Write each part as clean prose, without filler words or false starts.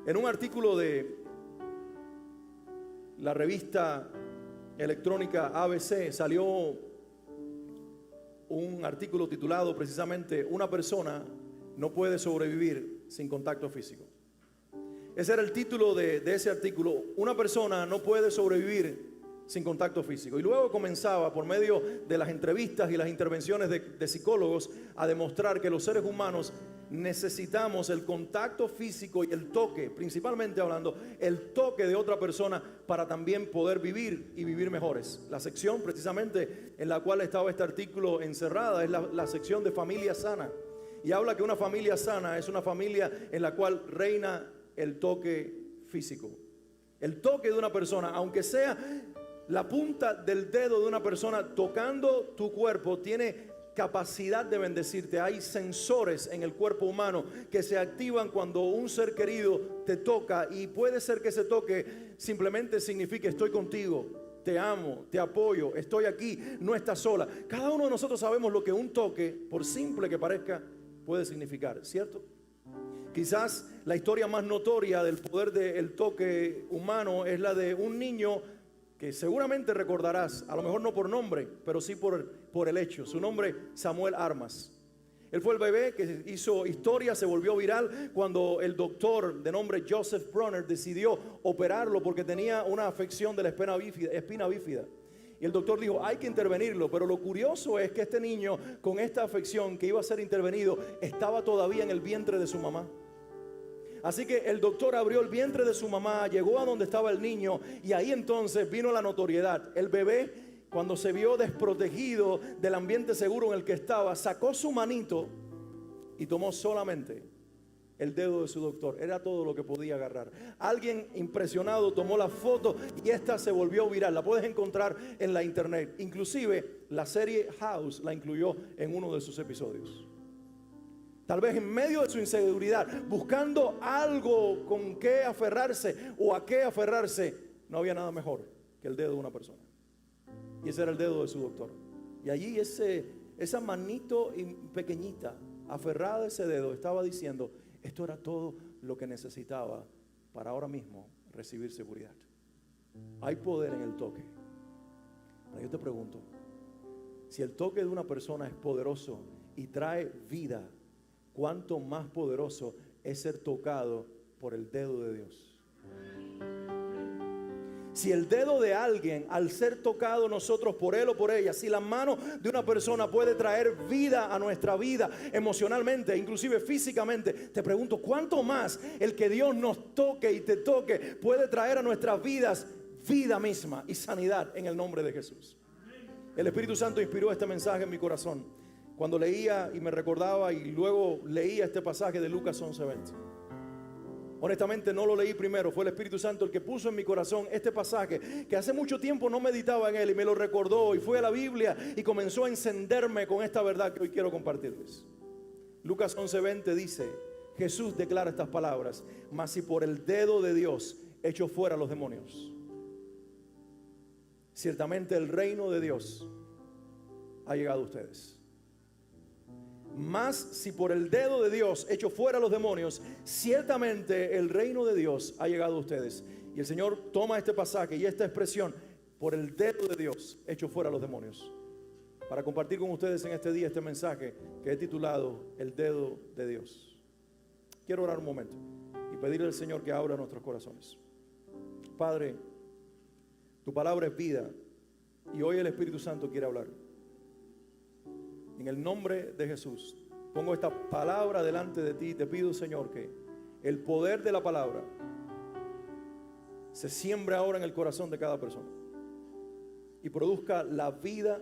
En un artículo de la revista electrónica ABC salió un artículo titulado precisamente "Una persona no puede sobrevivir sin contacto físico". Ese era el título de ese artículo: una persona no puede sobrevivir sin contacto físico. Y luego comenzaba, por medio de las entrevistas y las intervenciones de psicólogos, a demostrar que los seres humanos necesitamos el contacto físico y el toque, principalmente hablando, el toque de otra persona para también poder vivir y vivir mejores. La sección precisamente en la cual estaba este artículo encerrada es la sección de familia sana. Y habla que una familia sana es una familia en la cual reina el toque físico. El toque de una persona, aunque sea la punta del dedo de una persona tocando tu cuerpo, tiene capacidad de bendecirte. Hay sensores en el cuerpo humano que se activan cuando un ser querido te toca, y puede ser que ese toque simplemente signifique: estoy contigo, te amo, te apoyo, estoy aquí, no estás sola. Cada uno de nosotros sabemos lo que un toque, por simple que parezca, puede significar, ¿cierto? Quizás la historia más notoria del poder del toque humano es la de un niño que seguramente recordarás, a lo mejor no por nombre, pero sí por el hecho. Su nombre, Samuel Armas. Él fue el bebé que hizo historia, se volvió viral cuando el doctor de nombre Joseph Bronner decidió operarlo porque tenía una afección de la espina bífida. Y el doctor dijo: hay que intervenirlo. Pero lo curioso es que este niño con esta afección que iba a ser intervenido estaba todavía en el vientre de su mamá. Así que el doctor abrió el vientre de su mamá, llegó a donde estaba el niño, y ahí entonces vino la notoriedad. El bebé, cuando se vio desprotegido del ambiente seguro en el que estaba, sacó su manito y tomó solamente el dedo de su doctor. Era todo lo que podía agarrar. Alguien impresionado tomó la foto y esta se volvió viral. La puedes encontrar en la internet. Inclusive la serie House la incluyó en uno de sus episodios. Tal vez en medio de su inseguridad, buscando algo con qué aferrarse o a qué aferrarse, no había nada mejor que el dedo de una persona. Y ese era el dedo de su doctor. Y allí esa manito pequeñita, aferrada a ese dedo, estaba diciendo: esto era todo lo que necesitaba para ahora mismo recibir seguridad. Hay poder en el toque. Pero yo te pregunto, si el toque de una persona es poderoso y trae vida, ¿cuánto más poderoso es ser tocado por el dedo de Dios? Si el dedo de alguien, al ser tocado nosotros por él o por ella, si la mano de una persona puede traer vida a nuestra vida, emocionalmente, inclusive físicamente, te pregunto, ¿cuánto más el que Dios nos toque y te toque puede traer a nuestras vidas vida misma y sanidad en el nombre de Jesús? El Espíritu Santo inspiró este mensaje en mi corazón cuando leía y me recordaba, y luego leía este pasaje de Lucas 11:20. Honestamente no lo leí primero, fue el Espíritu Santo el que puso en mi corazón este pasaje, que hace mucho tiempo no meditaba en él, y me lo recordó, y fue a la Biblia y comenzó a encenderme con esta verdad que hoy quiero compartirles. Lucas 11:20 dice: Jesús declara estas palabras: mas si por el dedo de Dios echo fuera los demonios, ciertamente el reino de Dios ha llegado a ustedes. Mas si por el dedo de Dios echo fuera los demonios, ciertamente el reino de Dios ha llegado a ustedes. Y el Señor toma este pasaje y esta expresión: por el dedo de Dios echo fuera los demonios, para compartir con ustedes en este día este mensaje que he titulado El dedo de Dios. Quiero orar un momento y pedirle al Señor que abra nuestros corazones. Padre, tu palabra es vida, y hoy el Espíritu Santo quiere hablar. En el nombre de Jesús, pongo esta palabra delante de ti y te pido, Señor, que el poder de la palabra se siembre ahora en el corazón de cada persona y produzca la vida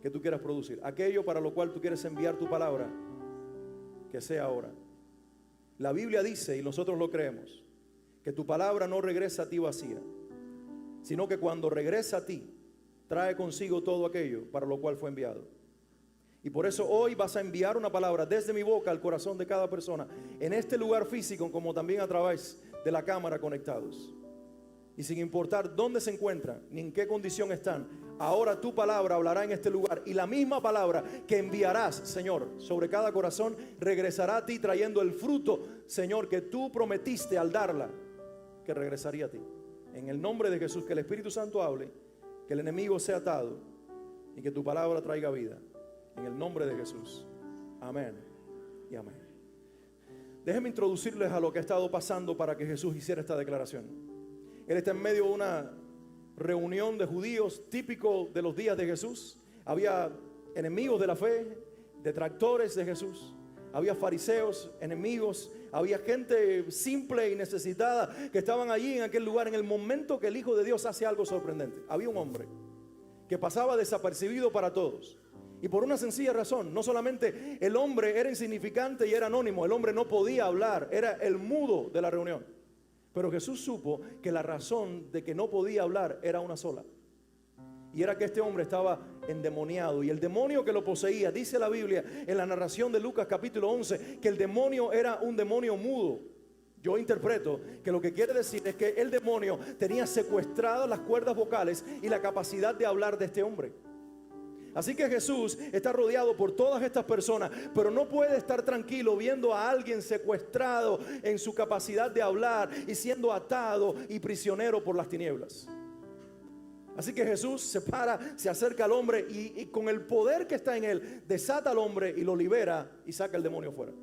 que tú quieras producir. Aquello para lo cual tú quieres enviar tu palabra, que sea ahora. La Biblia dice, y nosotros lo creemos, que tu palabra no regresa a ti vacía, sino que cuando regresa a ti, trae consigo todo aquello para lo cual fue enviado. Y por eso hoy vas a enviar una palabra desde mi boca al corazón de cada persona, en este lugar físico como también a través de la cámara conectados. Y sin importar dónde se encuentran ni en qué condición están, ahora tu palabra hablará en este lugar, y la misma palabra que enviarás, Señor, sobre cada corazón, regresará a ti trayendo el fruto, Señor, que tú prometiste al darla, que regresaría a ti. En el nombre de Jesús, que el Espíritu Santo hable, que el enemigo sea atado y que tu palabra traiga vida. En el nombre de Jesús. Amén y amén. Déjenme introducirles a lo que ha estado pasando para que Jesús hiciera esta declaración. Él está en medio de una reunión de judíos típico de los días de Jesús. Había enemigos de la fe, detractores de Jesús. Había fariseos, enemigos. Había gente simple y necesitada que estaban allí en aquel lugar en el momento que el Hijo de Dios hace algo sorprendente. Había un hombre que pasaba desapercibido para todos. Y por una sencilla razón, no solamente el hombre era insignificante y era anónimo, el hombre no podía hablar, era el mudo de la reunión. Pero Jesús supo que la razón de que no podía hablar era una sola. Y era que este hombre estaba endemoniado. Y el demonio que lo poseía, dice la Biblia en la narración de Lucas capítulo 11, que el demonio era un demonio mudo. Yo interpreto que lo que quiere decir es que el demonio tenía secuestradas las cuerdas vocales y la capacidad de hablar de este hombre. Así que Jesús está rodeado por todas estas personas, pero no puede estar tranquilo viendo a alguien secuestrado en su capacidad de hablar y siendo atado y prisionero por las tinieblas. Así que Jesús se para, se acerca al hombre y con el poder que está en él, desata al hombre y lo libera y saca el demonio fuera.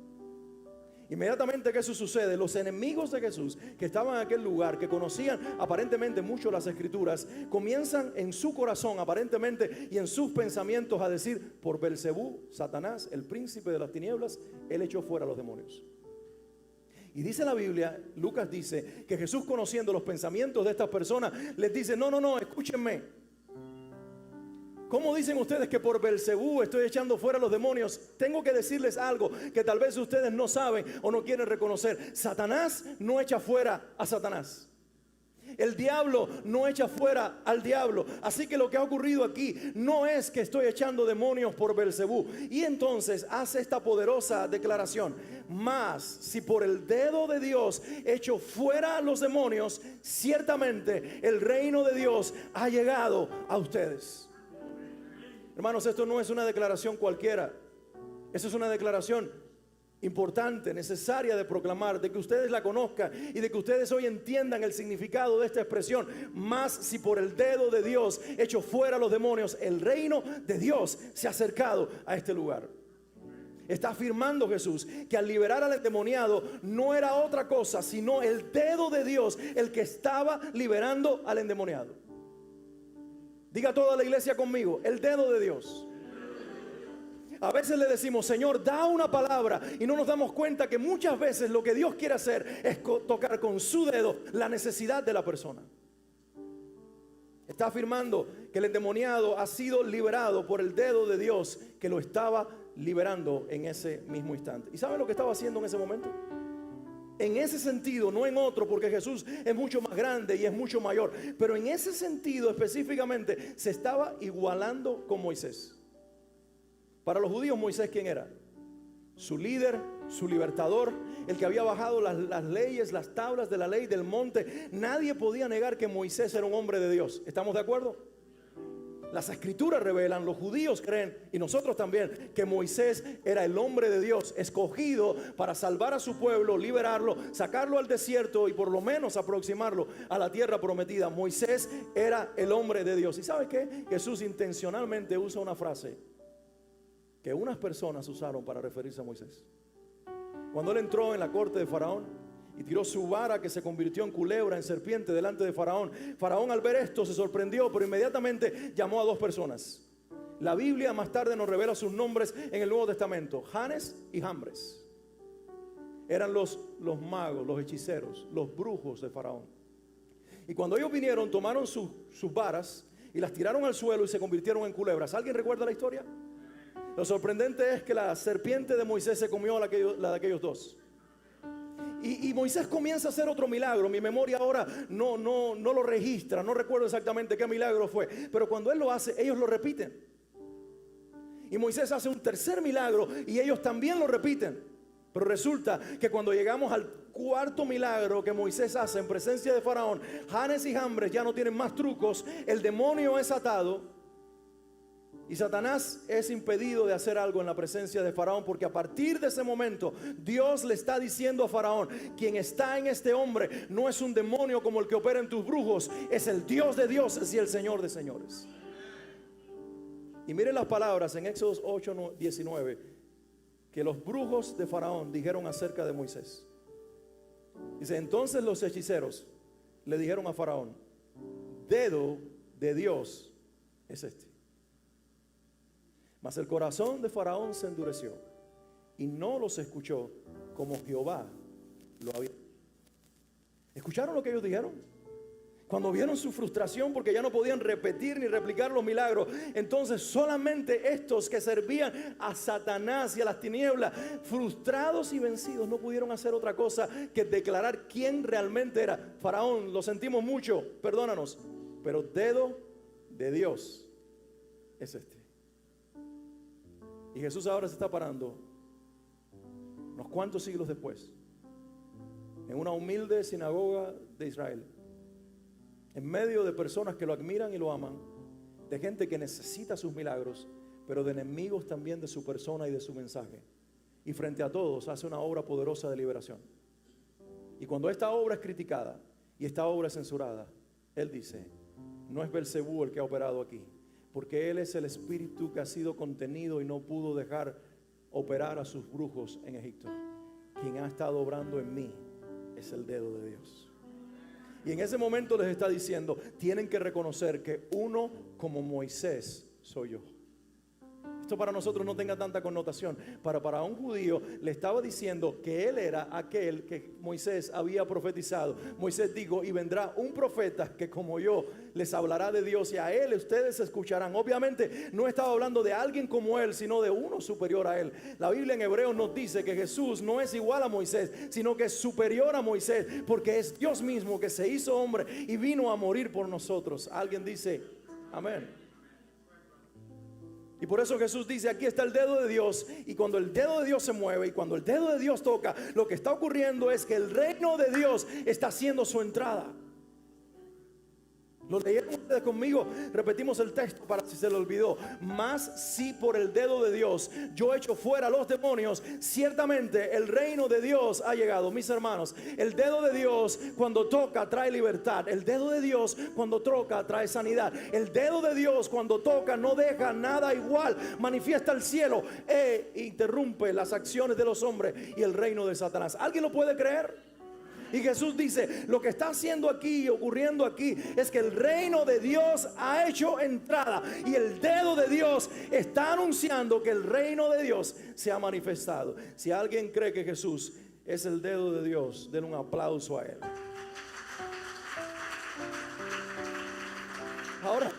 Inmediatamente que eso sucede, los enemigos de Jesús que estaban en aquel lugar, que conocían aparentemente mucho las escrituras, comienzan en su corazón aparentemente y en sus pensamientos a decir: por Belcebú, Satanás, el príncipe de las tinieblas, él echó fuera a los demonios. Y dice la Biblia, Lucas dice que Jesús, conociendo los pensamientos de estas personas, les dice: no, escúchenme. ¿Cómo dicen ustedes que por Belcebú estoy echando fuera a los demonios? Tengo que decirles algo que tal vez ustedes no saben o no quieren reconocer. Satanás no echa fuera a Satanás. El diablo no echa fuera al diablo. Así que lo que ha ocurrido aquí no es que estoy echando demonios por Belcebú. Y entonces hace esta poderosa declaración: mas si por el dedo de Dios echo fuera a los demonios, ciertamente el reino de Dios ha llegado a ustedes. Hermanos, esto no es una declaración cualquiera. Eso es una declaración importante, necesaria de proclamar, de que ustedes la conozcan y de que ustedes hoy entiendan el significado de esta expresión. Mas si por el dedo de Dios echo fuera a los demonios, el reino de Dios se ha acercado a este lugar. Está afirmando Jesús que al liberar al endemoniado no era otra cosa sino el dedo de Dios el que estaba liberando al endemoniado. Diga toda la iglesia conmigo: el dedo de Dios. A veces le decimos: Señor, da una palabra, y no nos damos cuenta que muchas veces lo que Dios quiere hacer es tocar con su dedo la necesidad de la persona. Está afirmando que el endemoniado ha sido liberado por el dedo de Dios que lo estaba liberando en ese mismo instante. ¿Y saben lo que estaba haciendo en ese momento? En ese sentido, no en otro, porque Jesús es mucho más grande y es mucho mayor, pero en ese sentido específicamente se estaba igualando con Moisés. Para los judíos, Moisés, ¿quién era? Su líder, su libertador, el que había bajado las leyes, las tablas de la ley del monte. Nadie podía negar que Moisés era un hombre de Dios. ¿Estamos de acuerdo? Las escrituras revelan, los judíos creen, y nosotros también, que Moisés era el hombre de Dios, escogido para salvar a su pueblo, liberarlo, sacarlo al desierto y por lo menos aproximarlo a la tierra prometida. Moisés era el hombre de Dios. ¿Y sabe qué? Jesús intencionalmente usa una frase que unas personas usaron para referirse a Moisés. Cuando él entró en la corte de Faraón y tiró su vara que se convirtió en culebra, en serpiente delante de Faraón, Faraón al ver esto se sorprendió, pero inmediatamente llamó a dos personas. La Biblia más tarde nos revela sus nombres en el Nuevo Testamento: Janes y Jambres. Eran los magos, los hechiceros, los brujos de Faraón. Y cuando ellos vinieron, tomaron sus varas y las tiraron al suelo y se convirtieron en culebras. ¿Alguien recuerda la historia? Lo sorprendente es que la serpiente de Moisés se comió la de aquellos dos. Y Moisés comienza a hacer otro milagro. Mi memoria ahora no lo registra, no recuerdo exactamente qué milagro fue, pero cuando él lo hace, ellos lo repiten. Y Moisés hace un tercer milagro y ellos también lo repiten. Pero resulta que cuando llegamos al cuarto milagro que Moisés hace en presencia de Faraón, Janes y Jambres ya no tienen más trucos, el demonio es atado Y Satanás es impedido de hacer algo en la presencia de Faraón, porque a partir de ese momento Dios le está diciendo a Faraón: quien está en este hombre no es un demonio como el que opera en tus brujos, es el Dios de dioses y el Señor de señores. Y miren las palabras en Éxodo 8:19 que los brujos de Faraón dijeron acerca de Moisés. Dice: entonces los hechiceros le dijeron a Faraón: dedo de Dios es este. Mas el corazón de Faraón se endureció y no los escuchó como Jehová lo había. ¿Escucharon lo que ellos dijeron? Cuando vieron su frustración porque ya no podían repetir ni replicar los milagros, entonces solamente estos que servían a Satanás y a las tinieblas, frustrados y vencidos, no pudieron hacer otra cosa que declarar quién realmente era. Faraón, lo sentimos mucho, perdónanos, pero dedo de Dios es este. Y Jesús ahora se está parando, unos cuantos siglos después, en una humilde sinagoga de Israel, en medio de personas que lo admiran y lo aman, de gente que necesita sus milagros, pero de enemigos también de su persona y de su mensaje. Y frente a todos hace una obra poderosa de liberación. Y cuando esta obra es criticada y esta obra es censurada, Él dice: no es Belcebú el que ha operado aquí, porque Él es el espíritu que ha sido contenido y no pudo dejar operar a sus brujos en Egipto. Quien ha estado obrando en mí es el dedo de Dios. Y en ese momento les está diciendo: tienen que reconocer que uno como Moisés soy yo. Esto para nosotros no tenga tanta connotación. Para un judío le estaba diciendo que él era aquel que Moisés había profetizado. Moisés dijo: y vendrá un profeta que como yo les hablará de Dios, y a él ustedes escucharán. Obviamente no estaba hablando de alguien como él, sino de uno superior a él. La Biblia en Hebreos nos dice que Jesús no es igual a Moisés, sino que es superior a Moisés, porque es Dios mismo que se hizo hombre y vino a morir por nosotros. Alguien dice amén. Y por eso Jesús dice: aquí está el dedo de Dios. Y cuando el dedo de Dios se mueve y cuando el dedo de Dios toca, lo que está ocurriendo es que el reino de Dios está haciendo su entrada. Lo leyeron ustedes conmigo, repetimos el texto para si se le olvidó. Mas si por el dedo de Dios yo echo fuera a los demonios, ciertamente el reino de Dios ha llegado. Mis hermanos, el dedo de Dios cuando toca trae libertad. El dedo de Dios cuando toca trae sanidad. El dedo de Dios cuando toca no deja nada igual. Manifiesta el cielo e interrumpe las acciones de los hombres y el reino de Satanás. ¿Alguien lo puede creer? Y Jesús dice: lo que está haciendo aquí, ocurriendo aquí, es que el reino de Dios ha hecho entrada. Y el dedo de Dios está anunciando que el reino de Dios se ha manifestado. Si alguien cree que Jesús es el dedo de Dios, den un aplauso a Él. Ahora,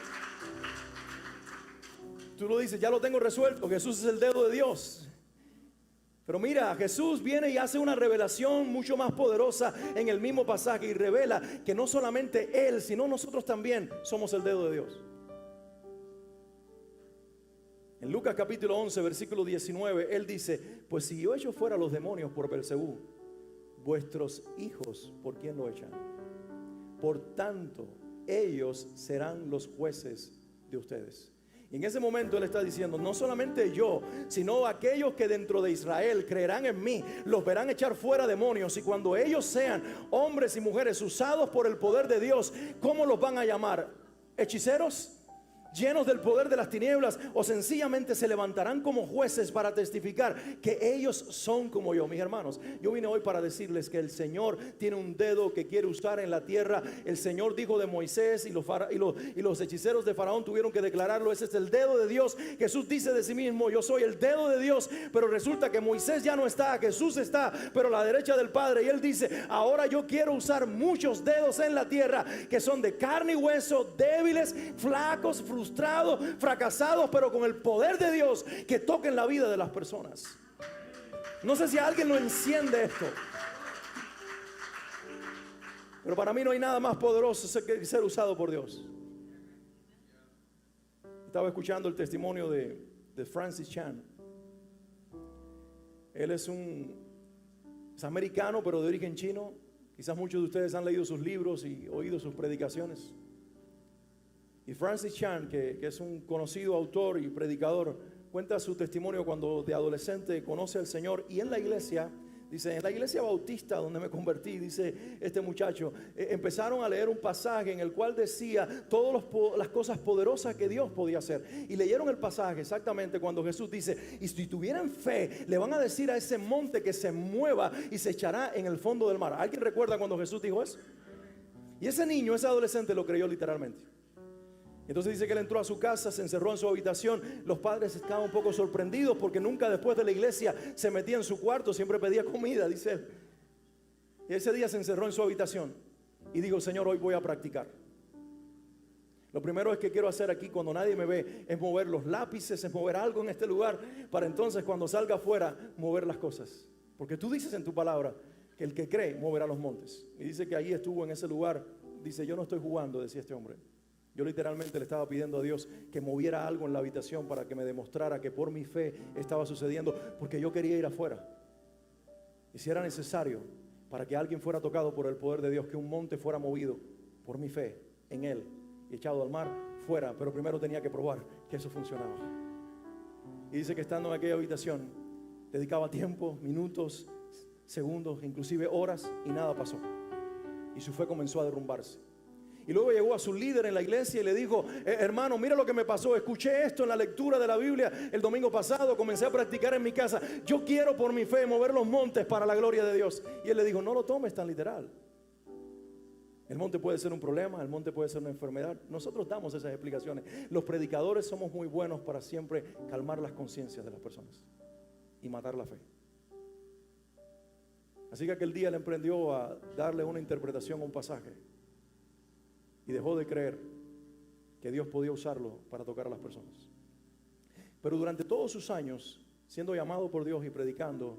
tú lo dices: ya lo tengo resuelto, Jesús es el dedo de Dios. Pero mira, Jesús viene y hace una revelación mucho más poderosa en el mismo pasaje y revela que no solamente Él, sino nosotros también somos el dedo de Dios. En Lucas capítulo 11, versículo 19, Él dice: pues si yo echo fuera a los demonios por Belcebú, vuestros hijos, ¿por quién lo echan? Por tanto, ellos serán los jueces de ustedes. Y en ese momento Él está diciendo: no solamente yo, sino aquellos que dentro de Israel creerán en mí, los verán echar fuera demonios. Y cuando ellos sean hombres y mujeres usados por el poder de Dios, ¿cómo los van a llamar? ¿Hechiceros? ¿Llenos del poder de las tinieblas? ¿O sencillamente se levantarán como jueces para testificar que ellos son como yo? Mis hermanos, yo vine hoy para decirles que el Señor tiene un dedo que quiere usar en la tierra. El Señor dijo de Moisés, y los hechiceros de Faraón tuvieron que declararlo: ese es el dedo de Dios. Jesús dice de sí mismo: yo soy el dedo de Dios. Pero resulta que Moisés ya no está, Jesús está, pero a la derecha del Padre. Y Él dice: ahora yo quiero usar muchos dedos en la tierra que son de carne y hueso, débiles, flacos, frustrados, fracasados, pero con el poder de Dios que toquen la vida de las personas. No sé si a alguien lo enciende esto, pero para mí no hay nada más poderoso que ser usado por Dios. Estaba escuchando el testimonio de Francis Chan. Él es americano, pero de origen chino. Quizás muchos de ustedes han leído sus libros y oído sus predicaciones. Y Francis Chan, que es un conocido autor y predicador, cuenta su testimonio cuando de adolescente conoce al Señor. Y en la iglesia, dice, en la iglesia bautista donde me convertí, dice este muchacho, empezaron a leer un pasaje en el cual decía todas las cosas poderosas que Dios podía hacer. Y leyeron el pasaje exactamente cuando Jesús dice, y si tuvieran fe, le van a decir a ese monte que se mueva y se echará en el fondo del mar. ¿Alguien recuerda cuando Jesús dijo eso? Y ese niño, ese adolescente lo creyó literalmente. Entonces dice que él entró a su casa, se encerró en su habitación. Los padres estaban un poco sorprendidos porque nunca después de la iglesia se metía en su cuarto, siempre pedía comida, dice él. Y ese día se encerró en su habitación y dijo, Señor, hoy voy a practicar. Lo primero es que quiero hacer aquí cuando nadie me ve es mover los lápices, es mover algo en este lugar, para entonces cuando salga afuera mover las cosas. Porque tú dices en tu palabra que el que cree moverá los montes. Y dice que ahí estuvo en ese lugar. Dice, yo no estoy jugando, decía este hombre. Yo literalmente le estaba pidiendo a Dios que moviera algo en la habitación para que me demostrara que por mi fe estaba sucediendo, porque yo quería ir afuera. Y si era necesario para que alguien fuera tocado por el poder de Dios, que un monte fuera movido por mi fe en Él y echado al mar, fuera. Pero primero tenía que probar que eso funcionaba. Y dice que estando en aquella habitación dedicaba tiempo, minutos, segundos, inclusive horas, y nada pasó. Y su fe comenzó a derrumbarse. Y luego llegó a su líder en la iglesia y le dijo, hermano, mira lo que me pasó, escuché esto en la lectura de la Biblia el domingo pasado, comencé a practicar en mi casa, yo quiero por mi fe mover los montes para la gloria de Dios. Y él le dijo, no lo tomes tan literal. El monte puede ser un problema, el monte puede ser una enfermedad. Nosotros damos esas explicaciones. Los predicadores somos muy buenos para siempre calmar las conciencias de las personas y matar la fe. Así que aquel día le emprendió a darle una interpretación a un pasaje. Y dejó de creer que Dios podía usarlo para tocar a las personas. Pero durante todos sus años, siendo llamado por Dios y predicando,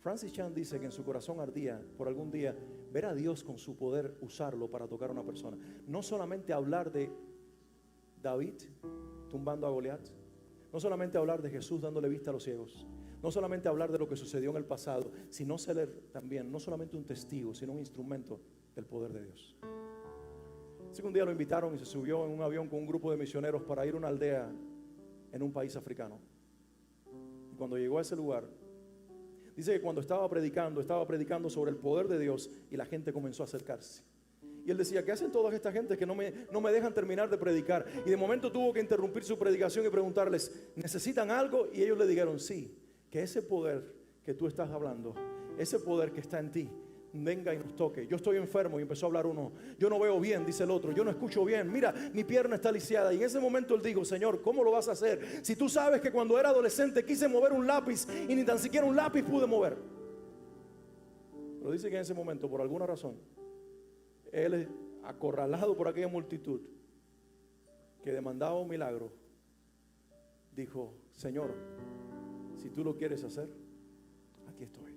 Francis Chan dice que en su corazón ardía por algún día ver a Dios con su poder usarlo para tocar a una persona. No solamente hablar de David tumbando a Goliat, no solamente hablar de Jesús dándole vista a los ciegos, no solamente hablar de lo que sucedió en el pasado, sino ser también no solamente un testigo, sino un instrumento del poder de Dios. Así que un día lo invitaron y se subió en un avión con un grupo de misioneros para ir a una aldea en un país africano. Y cuando llegó a ese lugar, dice que cuando estaba predicando sobre el poder de Dios y la gente comenzó a acercarse. Y él decía, ¿qué hacen toda esta gente que no me dejan terminar de predicar? Y de momento tuvo que interrumpir su predicación y preguntarles, ¿necesitan algo? Y ellos le dijeron, sí, que ese poder que tú estás hablando, ese poder que está en ti, venga y nos toque. Yo estoy enfermo, y empezó a hablar uno. Yo no veo bien, dice el otro. Yo no escucho bien. Mira, mi pierna está lisiada. Y en ese momento él dijo, Señor, ¿cómo lo vas a hacer? Si tú sabes que cuando era adolescente quise mover un lápiz y ni tan siquiera un lápiz pude mover. Pero dice que en ese momento, por alguna razón, él, acorralado por aquella multitud que demandaba un milagro, dijo, Señor, si tú lo quieres hacer, aquí estoy.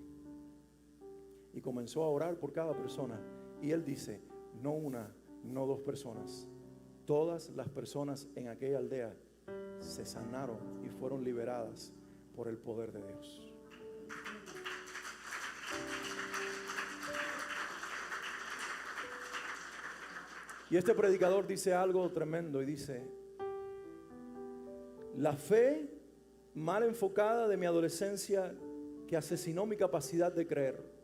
Y comenzó a orar por cada persona. Y él dice, no una, no dos personas, todas las personas en aquella aldea se sanaron y fueron liberadas por el poder de Dios. Y este predicador dice algo tremendo y dice, la fe mal enfocada de mi adolescencia que asesinó mi capacidad de creer.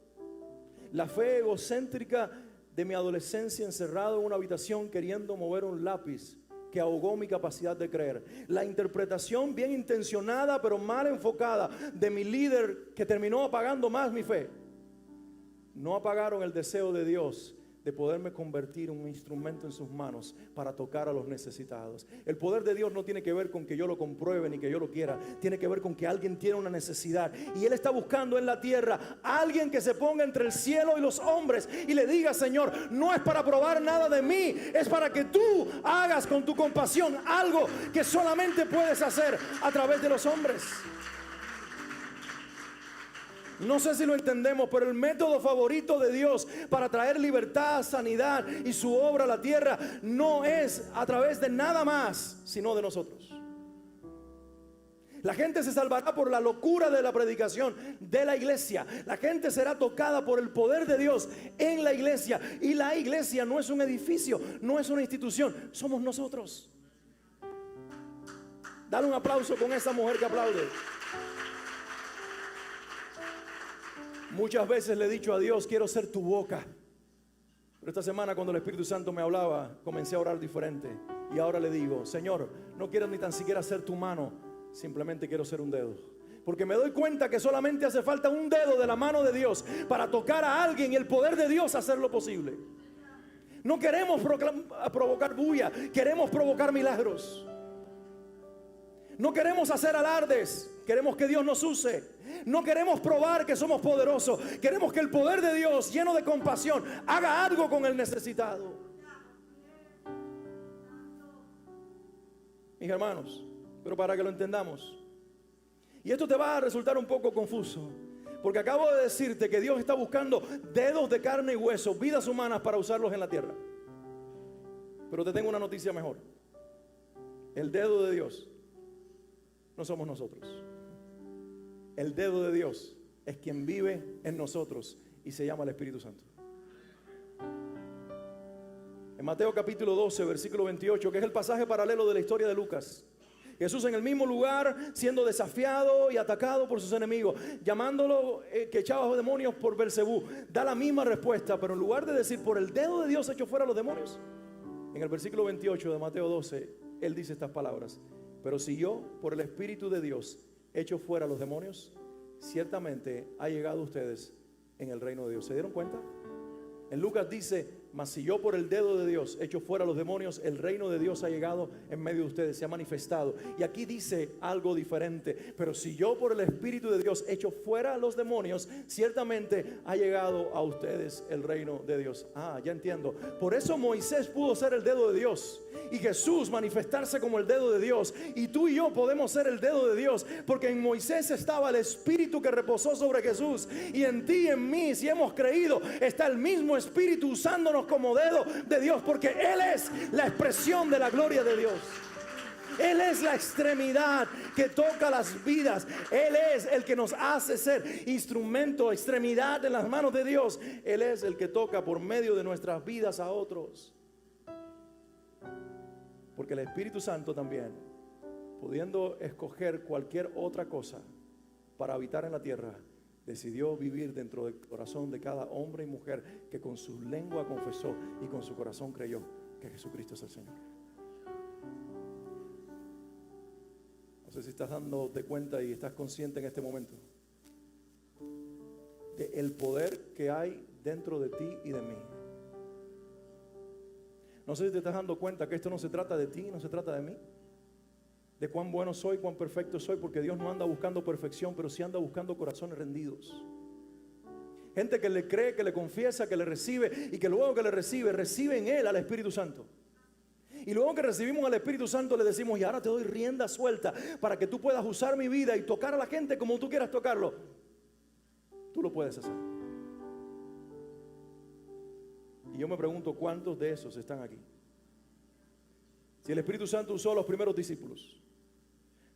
La fe egocéntrica de mi adolescencia encerrado en una habitación queriendo mover un lápiz que ahogó mi capacidad de creer. La interpretación bien intencionada pero mal enfocada de mi líder que terminó apagando más mi fe. No apagaron el deseo de Dios de poderme convertir en un instrumento en sus manos para tocar a los necesitados. El poder de Dios no tiene que ver con que yo lo compruebe ni que yo lo quiera. Tiene que ver con que alguien tiene una necesidad y Él está buscando en la tierra a alguien que se ponga entre el cielo y los hombres y le diga, Señor, no es para probar nada de mí, es para que tú hagas con tu compasión algo que solamente puedes hacer a través de los hombres. No sé si lo entendemos, pero el método favorito de Dios para traer libertad, sanidad y su obra a la tierra no es a través de nada más, sino de nosotros. La gente se salvará por la locura de la predicación de la iglesia. La gente será tocada por el poder de Dios en la iglesia. Y la iglesia no es un edificio, no es una institución, somos nosotros. Dale un aplauso con esa mujer que aplaude. Muchas veces le he dicho a Dios, quiero ser tu boca. Pero esta semana cuando el Espíritu Santo me hablaba, comencé a orar diferente. Y ahora le digo, Señor, no quiero ni tan siquiera ser tu mano, simplemente quiero ser un dedo. Porque me doy cuenta que solamente hace falta un dedo de la mano de Dios para tocar a alguien y el poder de Dios hacerlo posible. No queremos provocar bulla, queremos provocar milagros. No queremos hacer alardes, queremos que Dios nos use. No queremos probar que somos poderosos, queremos que el poder de Dios, lleno de compasión, haga algo con el necesitado. Mis hermanos, pero para que lo entendamos, y esto te va a resultar un poco confuso, porque acabo de decirte que Dios está buscando dedos de carne y hueso, vidas humanas para usarlos en la tierra. Pero te tengo una noticia mejor. El dedo de Dios no somos nosotros. El dedo de Dios es quien vive en nosotros y se llama el Espíritu Santo. En Mateo capítulo 12, versículo 28, que es el pasaje paralelo de la historia de Lucas, Jesús en el mismo lugar siendo desafiado y atacado por sus enemigos, llamándolo que echaba demonios por Belcebú, da la misma respuesta, pero en lugar de decir por el dedo de Dios echó fuera los demonios, en el versículo 28 de Mateo 12 él dice estas palabras: pero si yo por el Espíritu de Dios echo fuera los demonios, ciertamente ha llegado a ustedes en el reino de Dios. ¿Se dieron cuenta? En Lucas dice: mas si yo por el dedo de Dios echo fuera los demonios, el reino de Dios ha llegado en medio de ustedes, se ha manifestado. Y aquí dice algo diferente: pero si yo por el Espíritu de Dios echo fuera los demonios, ciertamente ha llegado a ustedes el reino de Dios. Ah, ya entiendo. Por eso Moisés pudo ser el dedo de Dios y Jesús manifestarse como el dedo de Dios, y tú y yo podemos ser el dedo de Dios, porque en Moisés estaba el Espíritu que reposó sobre Jesús, y en ti y en mí, si hemos creído, está el mismo Espíritu usándonos como dedo de Dios, porque Él es la expresión de la gloria de Dios. Él es la extremidad que toca las vidas. Él es el que nos hace ser instrumento, extremidad en las manos de Dios. Él es el que toca por medio de nuestras vidas a otros. Porque el Espíritu Santo también, pudiendo escoger cualquier otra cosa para habitar en la tierra, decidió vivir dentro del corazón de cada hombre y mujer que con su lengua confesó y con su corazón creyó que Jesucristo es el Señor. No sé si estás dándote cuenta y estás consciente en este momento del poder que hay dentro de ti y de mí. No sé si te estás dando cuenta que esto no se trata de ti, no se trata de mí, de cuán bueno soy, cuán perfecto soy, porque Dios no anda buscando perfección, pero sí anda buscando corazones rendidos. Gente que le cree, que le confiesa, que le recibe, y que luego que le recibe en Él al Espíritu Santo. Y luego que recibimos al Espíritu Santo le decimos: y ahora te doy rienda suelta para que tú puedas usar mi vida y tocar a la gente como tú quieras tocarlo. Tú lo puedes hacer. Y yo me pregunto, ¿cuántos de esos están aquí? Si el Espíritu Santo usó a los primeros discípulos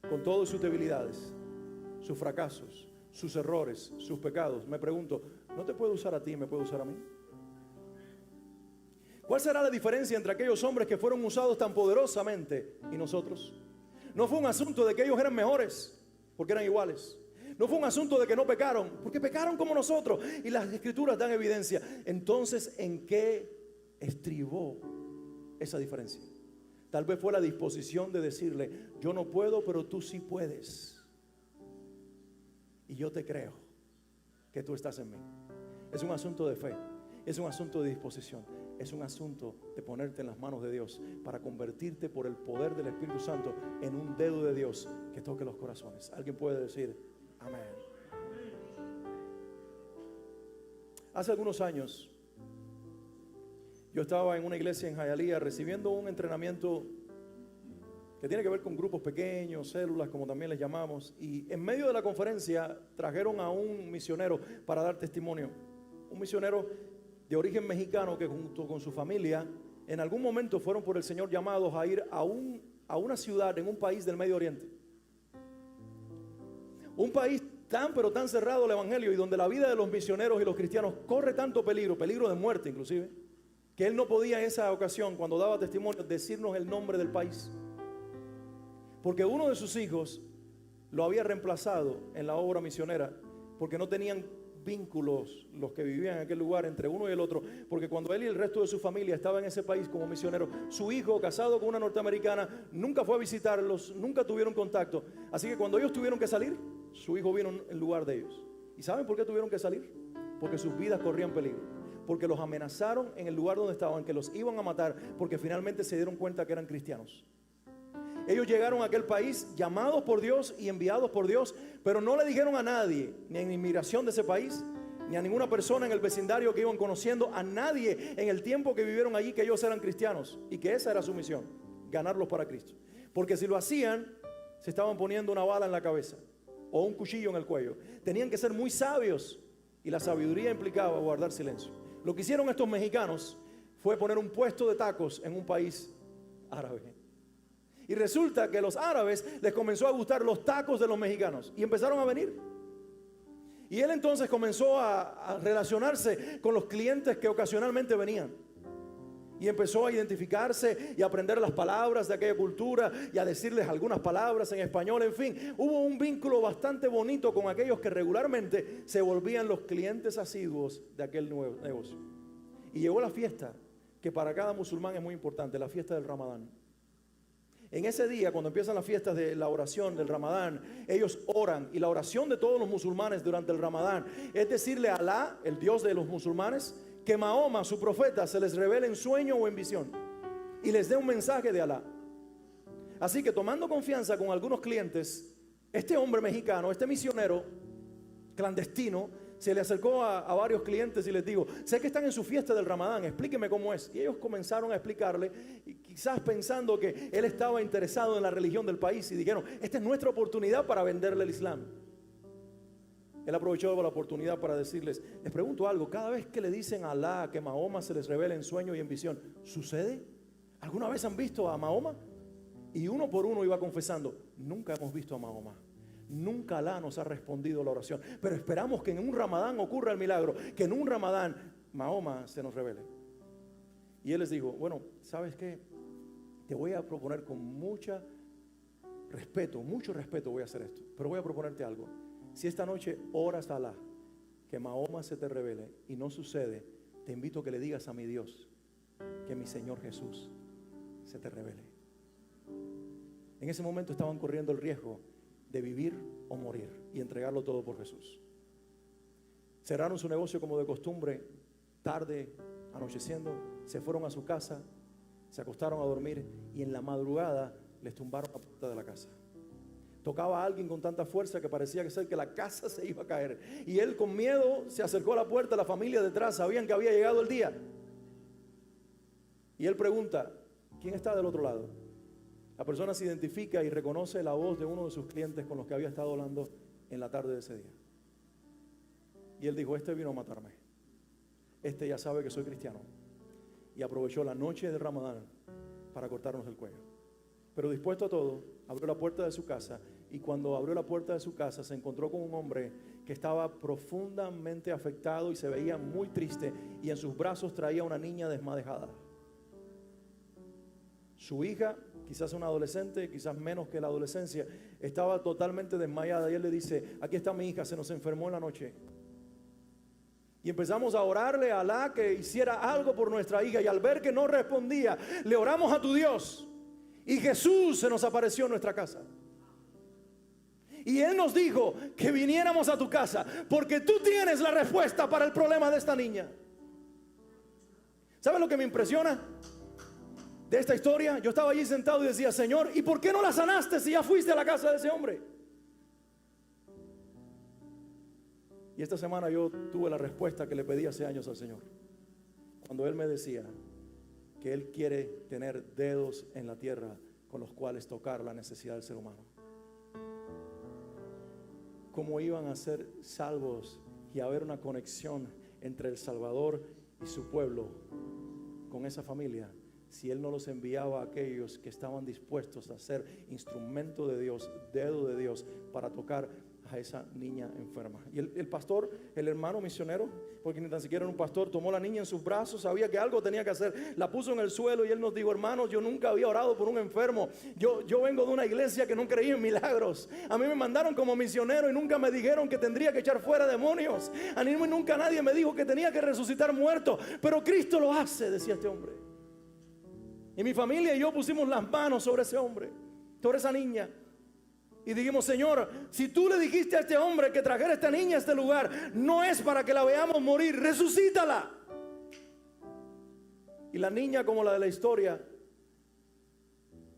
con todas sus debilidades, sus fracasos, sus errores, sus pecados, me pregunto, ¿no te puede usar a ti y me puede usar a mí? ¿Cuál será la diferencia entre aquellos hombres que fueron usados tan poderosamente y nosotros? No fue un asunto de que ellos eran mejores, porque eran iguales. No fue un asunto de que no pecaron, porque pecaron como nosotros, y las Escrituras dan evidencia. Entonces, ¿en qué estribó esa diferencia? Tal vez fue la disposición de decirle: yo no puedo, pero tú sí puedes, y yo te creo que tú estás en mí. Es un asunto de fe, es un asunto de disposición, es un asunto de ponerte en las manos de Dios para convertirte por el poder del Espíritu Santo en un dedo de Dios que toque los corazones. ¿Alguien puede decir amén? Hace algunos años yo estaba en una iglesia en Hialeah recibiendo un entrenamiento que tiene que ver con grupos pequeños, células, como también les llamamos. Y en medio de la conferencia trajeron a un misionero para dar testimonio. Un misionero de origen mexicano que junto con su familia en algún momento fueron por el Señor llamados a ir a una ciudad en un país del Medio Oriente. Un país tan pero tan cerrado al evangelio, y donde la vida de los misioneros y los cristianos corre tanto peligro de muerte inclusive, que él no podía en esa ocasión, cuando daba testimonio, decirnos el nombre del país, porque uno de sus hijos lo había reemplazado en la obra misionera, porque no tenían vínculos los que vivían en aquel lugar entre uno y el otro, porque cuando él y el resto de su familia estaban en ese país como misionero, su hijo, casado con una norteamericana, nunca fue a visitarlos, nunca tuvieron contacto. Así que cuando ellos tuvieron que salir, su hijo vino en lugar de ellos. ¿Y saben por qué tuvieron que salir? Porque sus vidas corrían peligro, porque los amenazaron en el lugar donde estaban, que los iban a matar, porque finalmente se dieron cuenta que eran cristianos. Ellos llegaron a aquel país llamados por Dios y enviados por Dios, pero no le dijeron a nadie, ni en inmigración de ese país, ni a ninguna persona en el vecindario que iban conociendo, a nadie en el tiempo que vivieron allí, que ellos eran cristianos y que esa era su misión, ganarlos para Cristo. Porque si lo hacían, se estaban poniendo una bala en la cabeza o un cuchillo en el cuello. Tenían que ser muy sabios y la sabiduría implicaba guardar silencio. Lo que hicieron estos mexicanos fue poner un puesto de tacos en un país árabe. Y resulta que a los árabes les comenzó a gustar los tacos de los mexicanos y empezaron a venir. Y él entonces comenzó a relacionarse con los clientes que ocasionalmente venían. Y empezó a identificarse y a aprender las palabras de aquella cultura y a decirles algunas palabras en español. En fin, hubo un vínculo bastante bonito con aquellos que regularmente se volvían los clientes asiduos de aquel nuevo negocio. Y llegó la fiesta, que para cada musulmán es muy importante, la fiesta del Ramadán. En ese día, cuando empiezan las fiestas de la oración del Ramadán, ellos oran. Y la oración de todos los musulmanes durante el Ramadán es decirle a Alá, el Dios de los musulmanes, que Mahoma, su profeta, se les revele en sueño o en visión y les dé un mensaje de Alá. Así que, tomando confianza con algunos clientes, este hombre mexicano, este misionero clandestino, se le acercó a varios clientes y les dijo: sé que están en su fiesta del Ramadán, explíqueme cómo es. Y ellos comenzaron a explicarle, y quizás pensando que él estaba interesado en la religión del país, y dijeron: esta es nuestra oportunidad para venderle el Islam. Él aprovechó la oportunidad para decirles: les pregunto algo, cada vez que le dicen a Alá que Mahoma se les revela en sueño y en visión, ¿sucede? ¿Alguna vez han visto a Mahoma? Y uno por uno iba confesando: nunca hemos visto a Mahoma. Nunca Alá nos ha respondido la oración, pero esperamos que en un Ramadán ocurra el milagro, que en un Ramadán Mahoma se nos revele. Y él les dijo: bueno, ¿sabes qué? Te voy a proponer con mucho respeto voy a hacer esto, pero voy a proponerte algo. Si esta noche oras a Alá que Mahoma se te revele y no sucede, te invito a que le digas a mi Dios que mi Señor Jesús se te revele. En ese momento estaban corriendo el riesgo de vivir o morir y entregarlo todo por Jesús. Cerraron su negocio como de costumbre, tarde, anocheciendo, se fueron a su casa, se acostaron a dormir y en la madrugada les tumbaron la puerta de la casa. Tocaba a alguien con tanta fuerza que parecía que la casa se iba a caer. Y él, con miedo, se acercó a la puerta. La familia detrás sabían que había llegado el día. Y él pregunta: ¿quién está del otro lado? La persona se identifica y reconoce la voz de uno de sus clientes con los que había estado hablando en la tarde de ese día. Y él dijo: este vino a matarme. Este ya sabe que soy cristiano. Y aprovechó la noche del Ramadán para cortarnos el cuello. Pero dispuesto a todo, abrió la puerta de su casa. Y cuando abrió la puerta de su casa, se encontró con un hombre que estaba profundamente afectado y se veía muy triste. Y en sus brazos traía una niña desmadejada. Su hija, quizás una adolescente, quizás menos que la adolescencia, estaba totalmente desmayada. Y él le dice: aquí está mi hija, se nos enfermó en la noche. Y empezamos a orarle a Alá que hiciera algo por nuestra hija. Y al ver que no respondía, le oramos a tu Dios. Y Jesús se nos apareció en nuestra casa. Y Él nos dijo que viniéramos a tu casa, porque tú tienes la respuesta para el problema de esta niña. ¿Sabes lo que me impresiona de esta historia? Yo estaba allí sentado y decía: Señor, ¿y por qué no la sanaste si ya fuiste a la casa de ese hombre? Y esta semana yo tuve la respuesta que le pedí hace años al Señor, cuando Él me decía que Él quiere tener dedos en la tierra con los cuales tocar la necesidad del ser humano. ¿Cómo iban a ser salvos y a haber una conexión entre el Salvador y su pueblo con esa familia si Él no los enviaba a aquellos que estaban dispuestos a ser instrumento de Dios, dedo de Dios, para tocar a esa niña enferma. Y el pastor, el hermano misionero, porque ni tan siquiera era un pastor, tomó a la niña en sus brazos, sabía que algo tenía que hacer, la puso en el suelo y él nos dijo: hermanos, yo nunca había orado por un enfermo. Yo vengo de una iglesia que no creía en milagros. A mí me mandaron como misionero y nunca me dijeron que tendría que echar fuera demonios. A mí nunca nadie me dijo que tenía que resucitar muertos, pero Cristo lo hace, decía este hombre. Y mi familia y yo pusimos las manos sobre ese hombre, sobre esa niña, y dijimos: Señor, si tú le dijiste a este hombre que trajera a esta niña a este lugar, no es para que la veamos morir, resucítala. Y la niña, como la de la historia,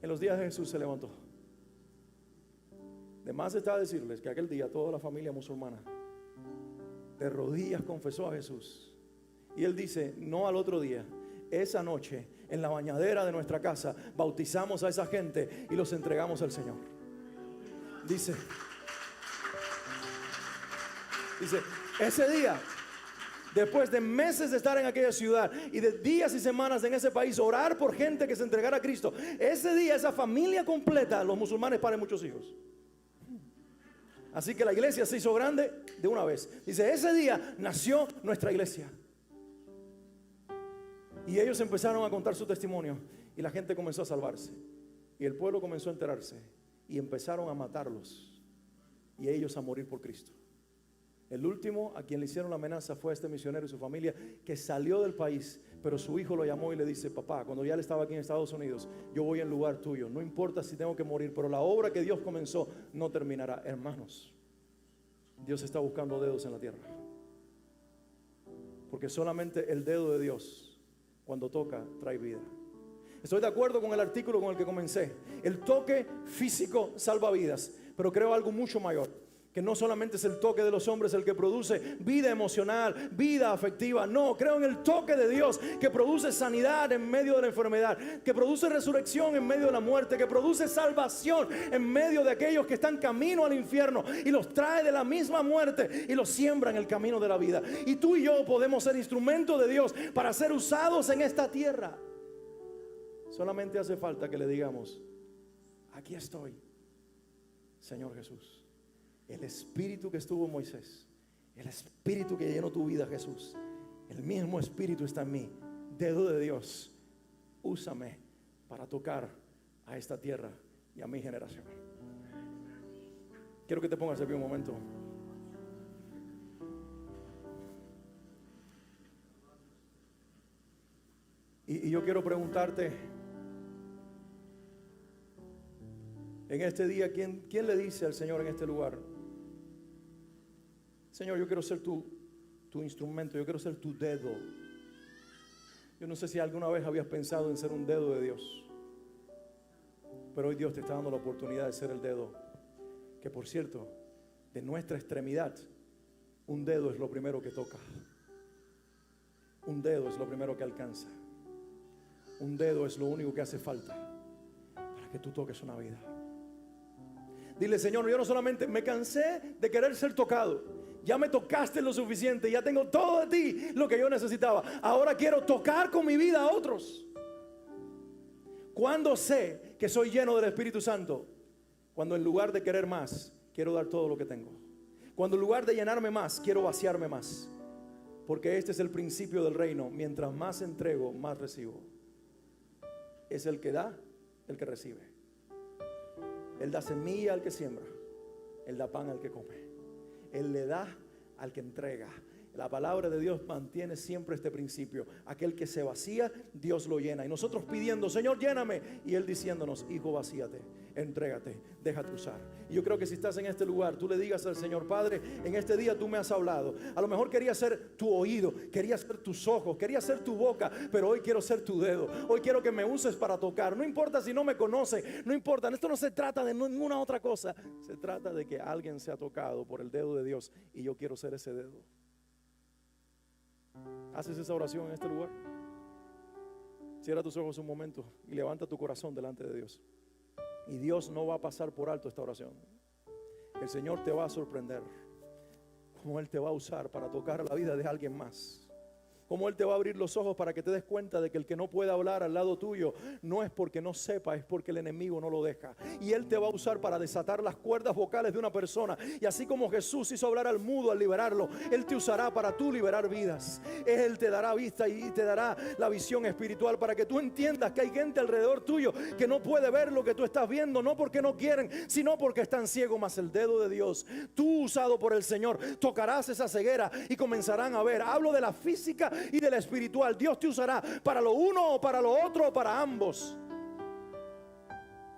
en los días de Jesús se levantó. De más está decirles que aquel día toda la familia musulmana de rodillas confesó a Jesús. Y él dice: no al otro día, esa noche en la bañadera de nuestra casa bautizamos a esa gente y los entregamos al Señor. Dice, ese día, después de meses de estar en aquella ciudad y de días y semanas en ese país, orar por gente que se entregara a Cristo, ese día esa familia completa, los musulmanes paren muchos hijos. Así que la iglesia se hizo grande de una vez. Dice, ese día nació nuestra iglesia. Y ellos empezaron a contar su testimonio y la gente comenzó a salvarse y el pueblo comenzó a enterarse y empezaron a matarlos y ellos a morir por Cristo. El último a quien le hicieron la amenaza fue este misionero y su familia, que salió del país, pero su hijo lo llamó y le dice: papá, cuando ya él estaba aquí en Estados Unidos, yo voy en lugar tuyo, no importa si tengo que morir, pero la obra que Dios comenzó no terminará. Hermanos, Dios está buscando dedos en la tierra, porque solamente el dedo de Dios, cuando toca, trae vida. Estoy de acuerdo con el artículo con el que comencé. El toque físico salva vidas, pero creo algo mucho mayor, que no solamente es el toque de los hombres el que produce vida emocional, vida afectiva. No, creo en el toque de Dios, que produce sanidad en medio de la enfermedad, que produce resurrección en medio de la muerte, que produce salvación en medio de aquellos que están camino al infierno y los trae de la misma muerte y los siembra en el camino de la vida. Y tú y yo podemos ser instrumentos de Dios para ser usados en esta tierra. Solamente hace falta que le digamos: aquí estoy, Señor Jesús. El espíritu que estuvo en Moisés, el espíritu que llenó tu vida, Jesús, el mismo espíritu está en mí. Dedo de Dios, úsame para tocar a esta tierra y a mi generación. Quiero que te pongas de pie un momento. Y yo quiero preguntarte en este día, ¿quién le dice al Señor en este lugar: Señor, yo quiero ser tu instrumento, yo quiero ser tu dedo? Yo no sé si alguna vez habías pensado en ser un dedo de Dios, pero hoy Dios te está dando la oportunidad de ser el dedo. Que por cierto, de nuestra extremidad, un dedo es lo primero que toca. Un dedo es lo primero que alcanza. Un dedo es lo único que hace falta para que tú toques una vida. Dile: Señor, yo no solamente me cansé de querer ser tocado, ya me tocaste lo suficiente, ya tengo todo de ti, lo que yo necesitaba. Ahora quiero tocar con mi vida a otros. ¿Cuándo sé que soy lleno del Espíritu Santo? Cuando en lugar de querer más, quiero dar todo lo que tengo. Cuando en lugar de llenarme más, quiero vaciarme más. Porque este es el principio del reino: mientras más entrego, más recibo. Es el que da, el que recibe. Él da semilla al que siembra, Él da pan al que come, Él le da al que entrega. La palabra de Dios mantiene siempre este principio: aquel que se vacía, Dios lo llena. Y nosotros pidiendo: Señor, lléname, y Él diciéndonos: hijo, vacíate, entrégate, déjate usar. Y yo creo que si estás en este lugar, tú le digas al Señor: Padre, en este día tú me has hablado. A lo mejor quería ser tu oído, quería ser tus ojos, quería ser tu boca, pero hoy quiero ser tu dedo. Hoy quiero que me uses para tocar. No importa si no me conoce, no importa. Esto no se trata de ninguna otra cosa. Se trata de que alguien sea tocado por el dedo de Dios, y yo quiero ser ese dedo. ¿Haces esa oración en este lugar? Cierra tus ojos un momento y levanta tu corazón delante de Dios. Y Dios no va a pasar por alto esta oración. El Señor te va a sorprender, como Él te va a usar para tocar la vida de alguien más, cómo Él te va a abrir los ojos para que te des cuenta de que el que no puede hablar al lado tuyo no es porque no sepa, es porque el enemigo no lo deja. Y Él te va a usar para desatar las cuerdas vocales de una persona. Y así como Jesús hizo hablar al mudo al liberarlo, Él te usará para tú liberar vidas. Él te dará vista y te dará la visión espiritual para que tú entiendas que hay gente alrededor tuyo que no puede ver lo que tú estás viendo, no porque no quieren, sino porque están ciegos. Mas el dedo de Dios, tú usado por el Señor, tocarás esa ceguera y comenzarán a ver. Hablo de la física y de la espiritual. Dios te usará para lo uno o para lo otro o para ambos.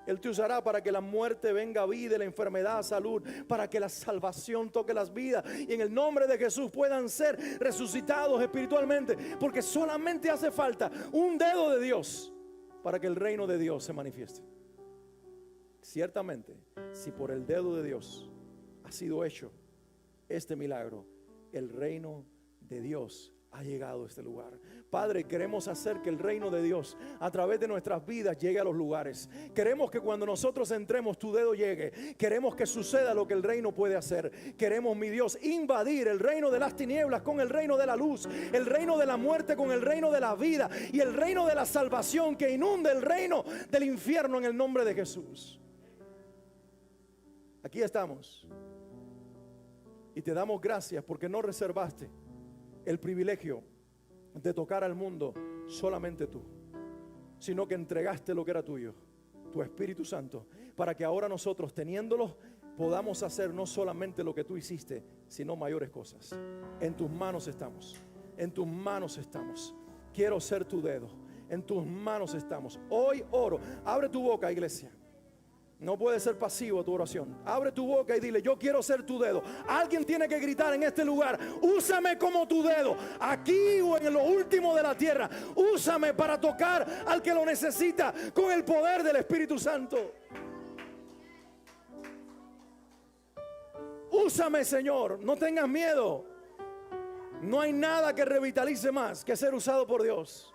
Él te usará para que la muerte venga a vida, la enfermedad a salud, para que la salvación toque las vidas y en el nombre de Jesús puedan ser resucitados espiritualmente, porque solamente hace falta un dedo de Dios para que el reino de Dios se manifieste. Ciertamente, si por el dedo de Dios ha sido hecho este milagro, el reino de Dios ha llegado a este lugar. Padre, queremos hacer que el reino de Dios a través de nuestras vidas llegue a los lugares. Queremos que cuando nosotros entremos tu dedo llegue. Queremos que suceda lo que el reino puede hacer. Queremos, mi Dios, invadir el reino de las tinieblas con el reino de la luz, el reino de la muerte con el reino de la vida y el reino de la salvación que inunde el reino del infierno en el nombre de Jesús. Aquí estamos y te damos gracias porque no reservaste el privilegio de tocar al mundo solamente tú, sino que entregaste lo que era tuyo, tu Espíritu Santo, para que ahora nosotros, teniéndolo, podamos hacer no solamente lo que tú hiciste, sino mayores cosas. En tus manos estamos, en tus manos estamos. Quiero ser tu dedo, en tus manos estamos. Hoy oro. Abre tu boca, iglesia. No puede ser pasivo tu oración. Abre tu boca y dile: yo quiero ser tu dedo. Alguien tiene que gritar en este lugar: úsame como tu dedo, aquí o en lo último de la tierra. Úsame para tocar al que lo necesita con el poder del Espíritu Santo. Úsame, Señor, no tengas miedo. No hay nada que revitalice más que ser usado por Dios.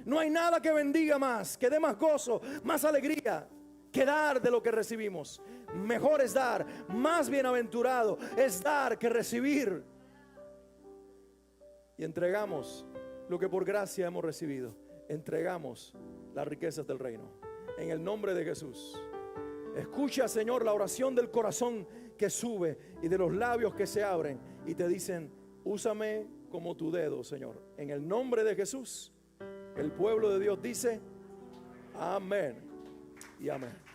No hay nada que bendiga más, que dé más gozo, más alegría que dar de lo que recibimos. Mejor es dar, más bienaventurado es dar que recibir. Y entregamos lo que por gracia hemos recibido. Entregamos las riquezas del reino en el nombre de Jesús. Escucha, Señor, la oración del corazón que sube y de los labios que se abren y te dicen: úsame como tu dedo, Señor. En el nombre de Jesús, el pueblo de Dios dice: amén y amén.